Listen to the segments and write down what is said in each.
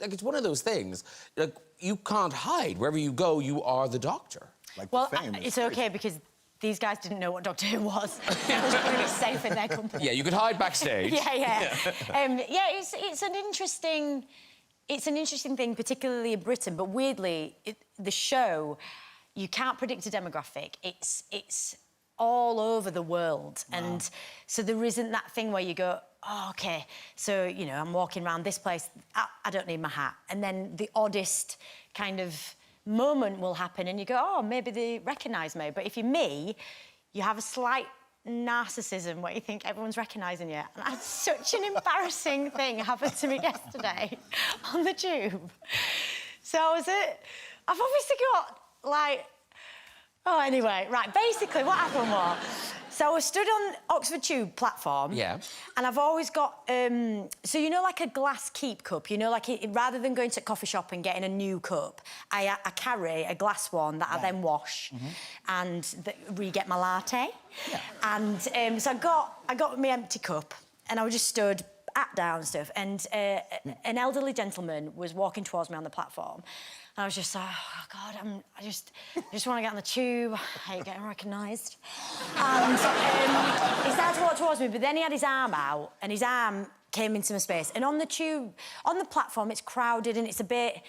like, it's one of those things, like, you can't hide. Wherever you go, you are the Doctor. Like, well, it's okay because these guys didn't know what Doctor Who was. I was pretty safe in their company. Yeah, you could hide backstage. yeah. It's an interesting... It's an interesting thing, particularly in Britain, but weirdly, the show, you can't predict a demographic. It's all over the world. Wow. And so there isn't that thing where you go, oh, OK, so, you know, I'm walking around this place, I don't need my hat. And then the oddest kind of moment will happen and you go, oh, maybe they recognise me. But if you're me, you have a slight narcissism where you think everyone's recognising you. And I had such an embarrassing thing happen to me yesterday on the tube. So I've obviously got, like... Oh, anyway, right, basically what happened was... So I was stood on Oxford Tube platform. Yeah. And I've always got... so, you know, like a glass keep cup, you know, like rather than going to a coffee shop and getting a new cup, I carry a glass one that I then wash and re-get my latte. Yeah. And so I got my empty cup and I was just stood down and stuff, and an elderly gentleman was walking towards me on the platform. And I was just like, oh, God, I just want to get on the tube. I hate getting recognised. And he started to walk towards me, but then he had his arm out, and his arm came into my space. And on the tube, on the platform, it's crowded, and it's a bit...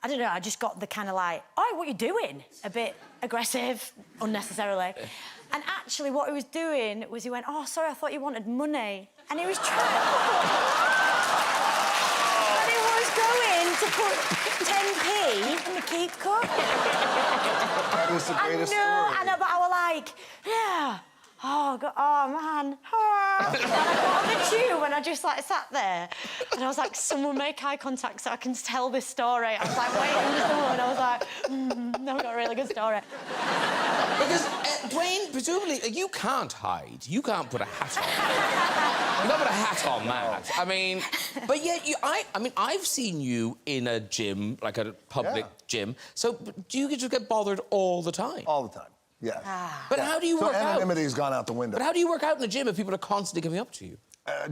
I don't know, I just got the kind of like, oh, what are you doing? A bit aggressive, unnecessarily. And actually, what he was doing was he went, oh, sorry, I thought you wanted money. And he was trying... And he was going to put 10p in the keep cup. That is the greatest story. I know, but I was like, yeah. Oh, God, oh, man. And I got on the tube and I just, like, sat there. And I was like, someone make eye contact so I can tell this story. I was, like, waiting for someone. And I was like, I've got a really good story. Because, Dwayne, presumably, like, you can't hide. You can't put a hat on. You can't put a hat on, Matt. I mean, but yet, I mean, I've seen you in a gym, like a public gym. So do you just get bothered all the time? All the time. Yeah. But how do you work out? Anonymity's gone out the window. But how do you work out in the gym if people are constantly coming up to you?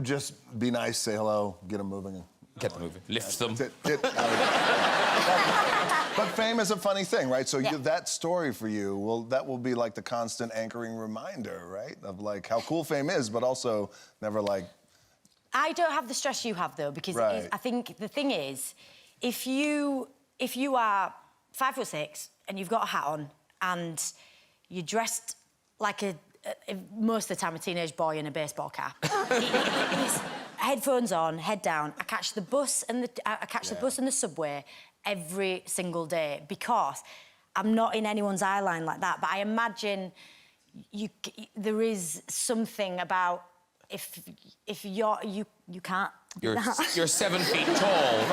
Just be nice, say hello, get them moving. Get them moving. Lift them. But fame is a funny thing, right? So that story for you, well, that will be like the constant anchoring reminder, right? Of like how cool fame is, but also never like... I don't have the stress you have, though, because I think the thing is, if you are 5'6" and you've got a hat on and you're dressed like most of the time, a teenage boy in a baseball cap. Headphones on, head down. I catch the bus and the bus and the subway every single day because I'm not in anyone's eye line like that. But I imagine there is something about if you can't. You're 7 feet tall.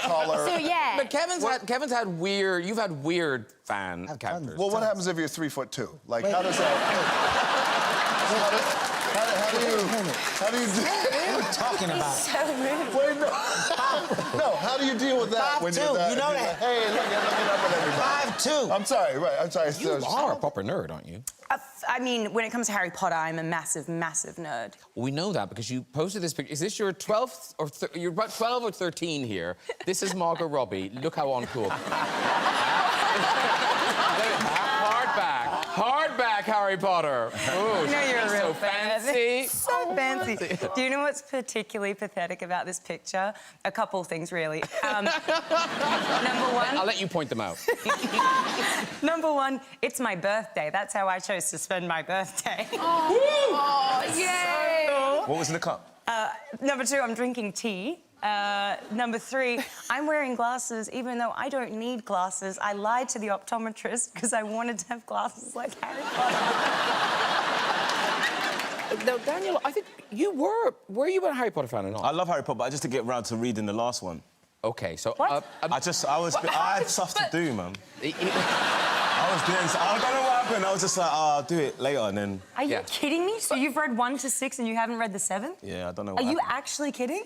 Taller. So yeah. But Kevin's had weird. You've had weird fan characters. Well, what happens if you're 3'2"? Like, how does that? How do you? What are you talking about? So rude. Wait, no, how do you deal with that? 5'2", you know that. Hey, look up at everybody. 5'2". I'm sorry, right? I'm sorry. You are a proper nerd, aren't you? I mean, when it comes to Harry Potter, I'm a massive, massive nerd. We know that because you posted this picture. Is this your 12th or you're about 12 or 13 here? This is Margot Robbie. Look how uncool. Hardback Harry Potter. Ooh, I know you're a real so fancy. So fancy. Do you know what's particularly pathetic about this picture? A couple things, really. Number one... I'll let you point them out. Number one, it's my birthday. That's how I chose to spend my birthday. Oh, yay! What was in the cup? Number two, I'm drinking tea. Number three, I'm wearing glasses even though I don't need glasses. I lied to the optometrist because I wanted to have glasses like Harry Potter. Now, Daniel, I think you were you a Harry Potter fan or not? I love Harry Potter, but I just didn't get round to reading the last one. Okay, so... What? I had stuff to do, man. I don't know what happened. I was just like, oh, I'll do it later, and then... Are you kidding me? So you've read 1 to 6 and you haven't read the 7th? Yeah, I don't know Are what you happened. actually kidding?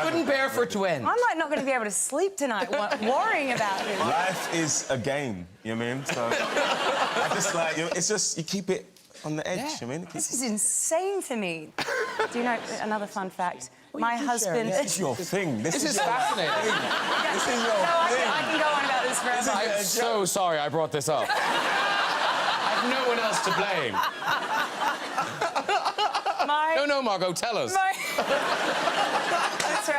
Couldn't bear for it to end. I'm like not going to be able to sleep tonight worrying about this. Life is a game, you know what I mean? So I just like, it's just, you keep it on the edge, you know what I mean? This is insane to me. Do you know another fun fact? my husband... This is your thing. This is fascinating. This is your thing. I can go on about this forever. I'm so sorry I brought this up. I've no one else to blame. No, Margot, tell us. Sorry,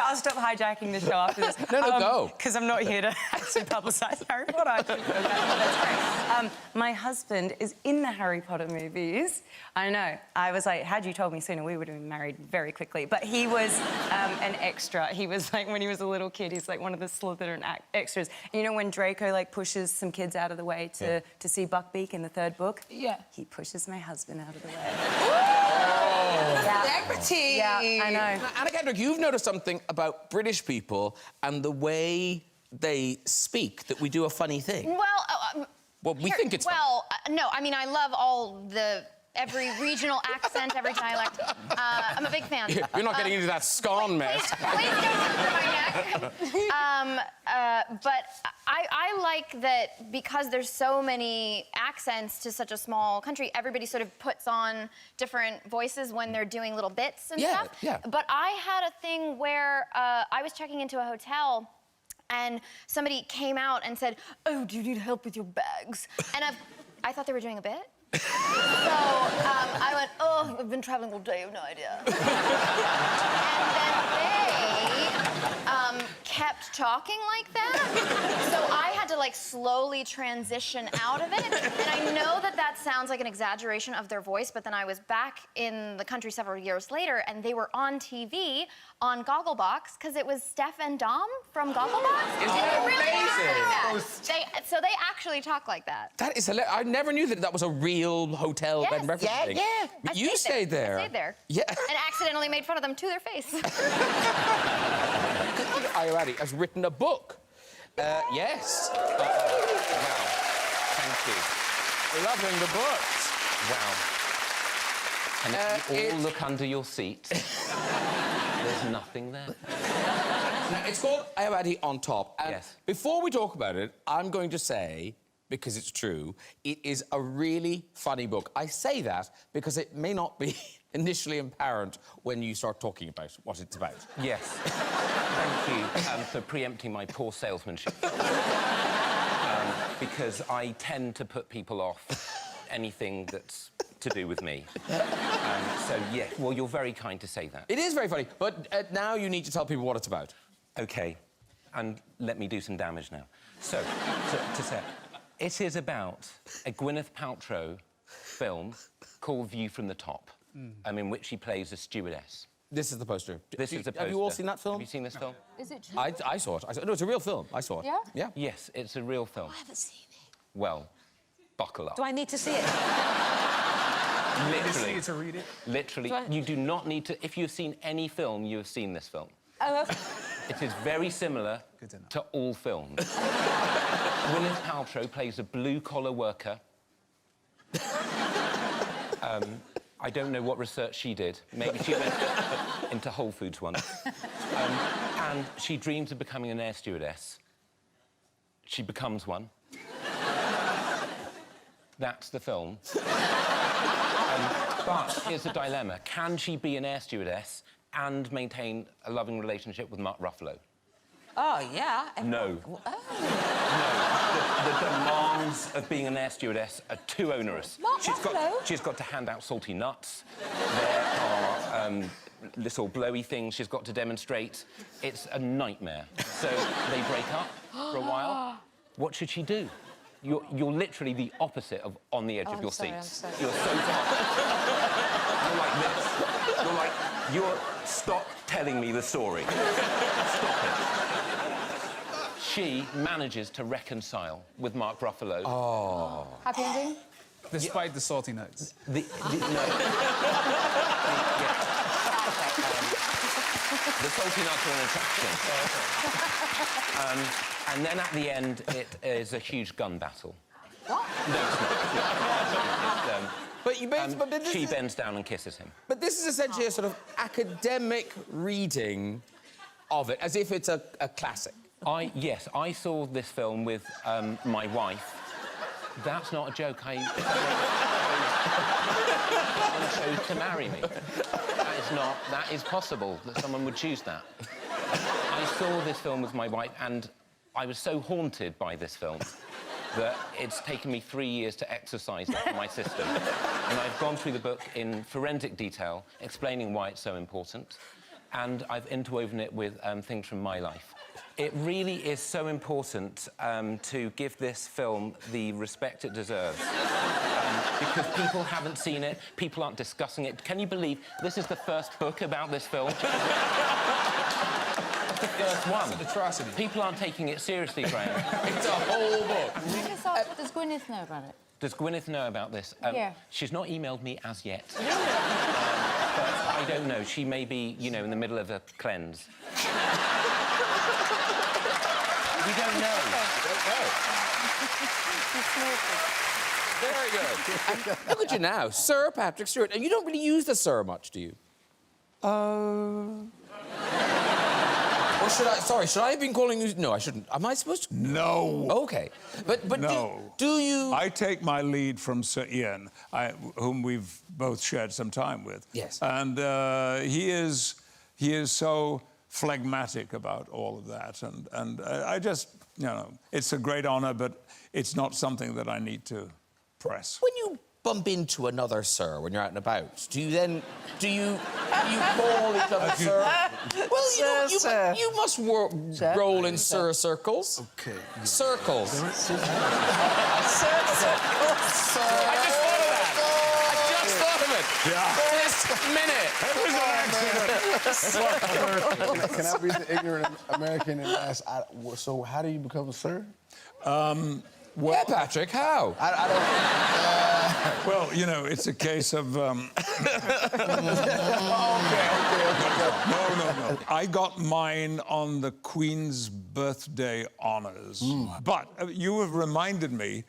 I'll stop hijacking the show after this. No, go. Because I'm not here to actually publicise Harry Potter. That's great. My husband is in the Harry Potter movies. I know. I was like, had you told me sooner, we would have been married very quickly. But he was an extra. He was like, when he was a little kid, he's like one of the Slytherin extras. And you know when Draco like pushes some kids out of the way to see Buckbeak in the third book? Yeah. He pushes my husband out of the way. Celebrity. Yeah, I know. Anna Kendrick, you've noticed something about British people and the way they speak that we do a funny thing. Well, We think it's funny. no, I mean, I love every regional accent, every dialect. I'm a big fan. You're not getting into that scone mess. Please don't hurt my neck. But I like that because there's so many accents to such a small country, everybody sort of puts on different voices when they're doing little bits and stuff. Yeah. But I had a thing where I was checking into a hotel and somebody came out and said, "Oh, do you need help with your bags?" And I thought they were doing a bit. So I went, "Oh, I've been traveling all day, I have no idea." And then they kept talking like that. So I had to like slowly transition out of it. And I know that that sounds like an exaggeration of their voice, but then I was back in the country several years later and they were on TV on Gogglebox because it was Steph and Dom from Gogglebox. Is And that they really amazing? talk like that. So they actually talk like that. That is hilarious. I never knew that was a real hotel bed and breakfast thing. Yeah. But you stayed there. I stayed there. Yeah. And accidentally made fun of them to their face. Ayuradi has written a book. Yes. Wow. Thank you. Loving the books. Wow. And if you all look under your seat, there's nothing there. Now, it's called Ayuradi on Top. And Yes. before we talk about it, I'm going to say, because it's true, it is a really funny book. I say that because it may not be initially apparent when you start talking about what it's about. Yes. Thank you for preempting my poor salesmanship. Because I tend to put people off anything that's to do with me. So, yeah, well, you're very kind to say that. It is very funny, but now you need to tell people what it's about. OK, and let me do some damage now. So to say, it is about a Gwyneth Paltrow film called View from the Top, in which she plays a stewardess. This is the poster. This is the poster. Have you all seen that film? Have you seen this film? Is it true? I saw it. No, it's a real film. I saw it. Yeah? Yeah. Yes, it's a real film. I haven't seen it. Well, buckle up. Do I need to see it? Literally. to read it? Literally. I- You do not need to... If you've seen any film, you have seen this film. Oh, okay. It is very similar to all films. Gwyneth Paltrow plays a blue-collar worker. I don't know what research she did. Maybe she went into Whole Foods once. And she dreams of becoming an air stewardess. She becomes one. That's the film. But here's the dilemma. Can she be an air stewardess and maintain a loving relationship with Mark Ruffalo? Oh, yeah. No. Oh. No. The demands of being an air stewardess are too onerous. Mark Ruffalo? She's got to hand out salty nuts. There are little blowy things she's got to demonstrate. It's a nightmare. So they break up for a while. What should she do? You're literally the opposite of on the edge of your seat. I'm sorry. You're so far. You're like this. Stop telling me the story. Stop it. She manages to reconcile with Mark Ruffalo. Oh. Happy ending? Despite the salty notes. The salty nuts are an attraction. And then at the end, it is a huge gun battle. What? No, it's not. But this She is, bends down and kisses him. but this is essentially a sort of academic reading of it, as if it's a classic. Yes, I saw this film with my wife. That's not a joke. and chose to marry me. That is possible, that someone would choose that. I saw this film with my wife, and I was so haunted by this film that it's taken me 3 years to exorcise it from my system. And I've gone through the book in forensic detail, explaining why it's so important, and I've interwoven it with things from my life. It really is so important to give this film the respect it deserves. Because people haven't seen it, people aren't discussing it. Can you believe this is the first book about this film? It's the first one. It's an atrocity. People aren't taking it seriously, Graham. It's a whole book. Does Gwyneth know about it? Does Gwyneth know about this? Yeah. She's not emailed me as yet. But I don't know. She may be, you know, in the middle of a cleanse. We don't know. Very good. And look at you now, Sir Patrick Stewart. And you don't really use the Sir much, do you? Or should I... Sorry, should I have been calling you... No, I shouldn't. Am I supposed to... No. OK. But No. do you... I take my lead from Sir Ian, whom we've both shared some time with. Yes. And he is so phlegmatic about all of that. And I just, you know, it's a great honour, but it's not something that I need to press. When you bump into another Sir when you're out and about, do you then... Do you call each other Sir? Well, you must roll in Sir circles. Okay. Circles. Sir. I just thought of that. I just thought of it. Yeah. This minute. Can I be the ignorant American and ask, so how do you become a Sir? Well, Yeah, Patrick, how? I don't... Well, you know, it's a case of... Okay. No. I got mine on the Queen's birthday honours. But you have reminded me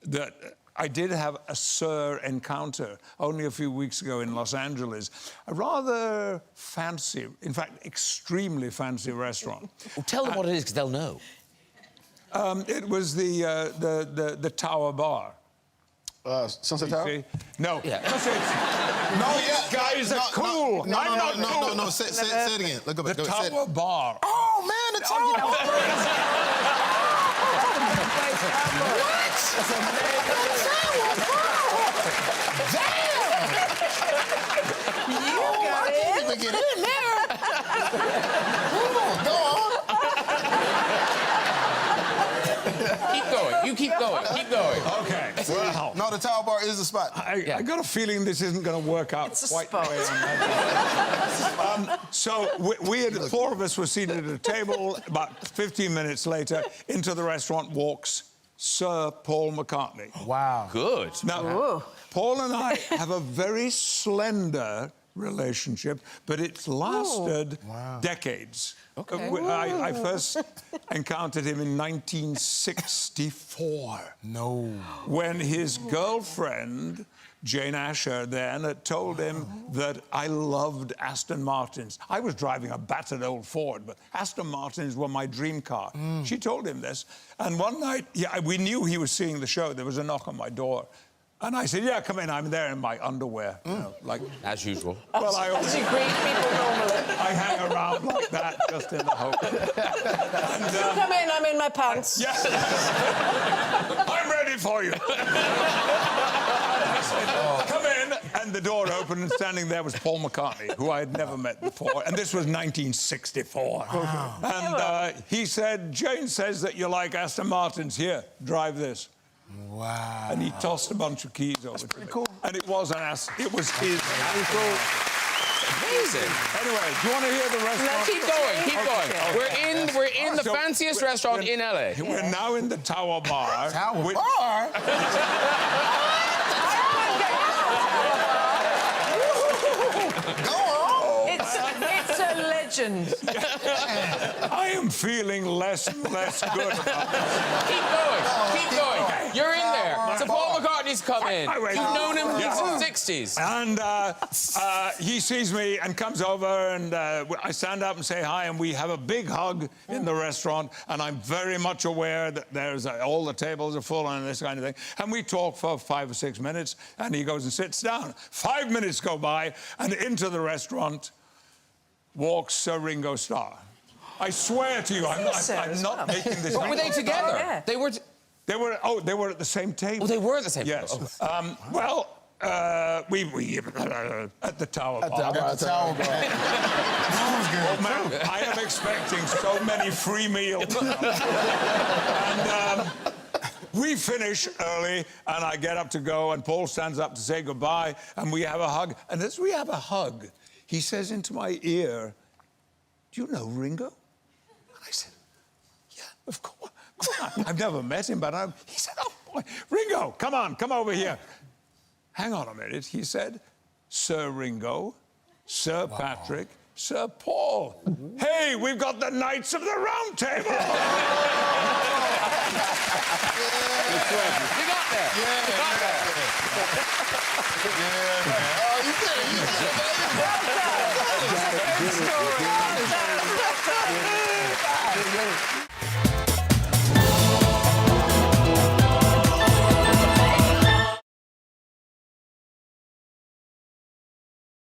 that I did have a Sir encounter only a few weeks ago in Los Angeles. A rather fancy, in fact, extremely fancy restaurant. Well, tell them what it is, because they'll know. It was the Tower Bar. Sunset Tower? See? No. Yeah. No, yeah. Guys are cool. I'm not cool. No. Say it again. Look up. The Tower Bar. Oh, man, the Tower Bar. What? You got it. I can't even get in there. Go on. Keep going. You keep going. Keep going. Okay. Well, No, the Tower Bar is the spot. I got a feeling this isn't going to work out quite the way I imagined. So we had, 4 of us were seated at a table. About 15 minutes later, into the restaurant walks Sir Paul McCartney. Wow. Good. Now, Paul and I have a very slender relationship, but it's lasted decades. Okay. I first encountered him in 1964. No. When his girlfriend, Jane Asher, then had told him that I loved Aston Martins. I was driving a battered old Ford, but Aston Martins were my dream car. She told him this. And one night, we knew he was seeing the show. There was a knock on my door. And I said, yeah, come in. I'm there in my underwear. You know, like... As usual. Well, I always... As you greet people normally. I hang around like that, just in the hope. And, Come in, I'm in my pants. yes. I'm ready for you. I said, come in, and the door opened, and standing there was Paul McCartney, who I had never met before, and this was 1964. Wow. And he said, Jane says that you like Aston Martins. Here, drive this. Wow. And he tossed a bunch of keys over to me. cool. And it was it was his. Amazing. Anyway, do you want to hear the restaurant? Keep going. Keep going. We're in the So fanciest restaurant in LA. We're now in the Tower Bar. Tower Bar? It's a mentioned. I am feeling less and less good about this. Keep going. You're in there. So Paul McCartney's come in. Wait. You've known him since the 60s. And he sees me and comes over, and I stand up and say hi, and we have a big hug in the restaurant, and I'm very much aware that there's all the tables are full and this kind of thing. And we talk for 5 or 6 minutes, and he goes and sits down. 5 minutes go by, and into the restaurant walks Sir Ringo Starr. I swear to you, I'm not making this up. Were they together? Yeah. They were... They were at the same table. Oh, they were at the same Yes. table. Well, we at the Tower Bar. At the Tower Bar. Oh, man, I am expecting so many free meals. And we finish early, and I get up to go, and Paul stands up to say goodbye, and we have a hug. And as we have a hug, he says into my ear, "Do you know Ringo?" And I said, "Yeah, of course. I've never met him, but he said, "Oh, boy, Ringo, come on, come over here." Hang on a minute, he said, "Sir Ringo, Sir Patrick, Sir Paul. Hey, we've got the Knights of the Round Table." You got there. Yeah, You got there. Yeah, man. Oh, you did it. You did it. Well done. Well done. Well done.